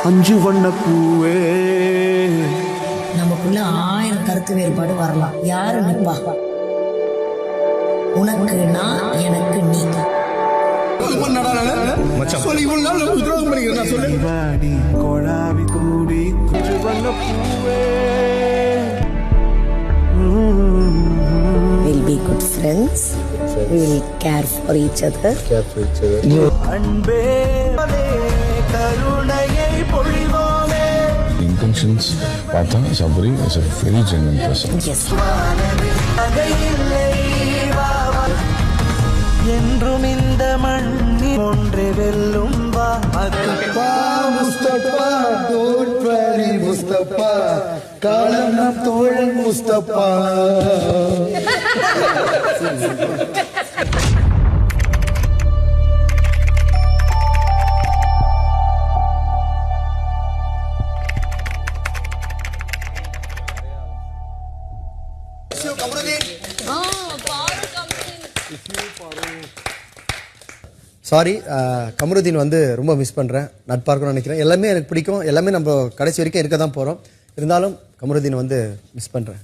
அஞ்சு வண்ண பூவே. நமக்குள்ள 1000 கருத்து வேறுபாடு வரலாம். யாரு நிப்பா? உனக்கு நான், எனக்கு நீ. கொழாவி கூடி அஞ்சு வண்ண பூவே. We'll be good friends. We will care for each other. அன்பே கருணையை பொழிவோமே. Intentions பார்த்தா Sabari is a very genuine person. Yes. என்றும் இந்த மண்ணில் ஒன்றே வெல்லும் வா. முஸ்தபா don't worry முஸ்தபா, காலம் நம் தோழன் முஸ்தபா. சாரி, கமருதீன் வந்து ரொம்ப மிஸ் பண்ணுறேன். நட்பாக இருக்கணும்னு நினைக்கிறேன். எல்லாமே எனக்கு பிடிக்கும். எல்லாமே நம்ம கடைசி வரைக்கும் இருக்க தான் போகிறோம். இருந்தாலும் கமருதீன் வந்து மிஸ் பண்ணுறேன்.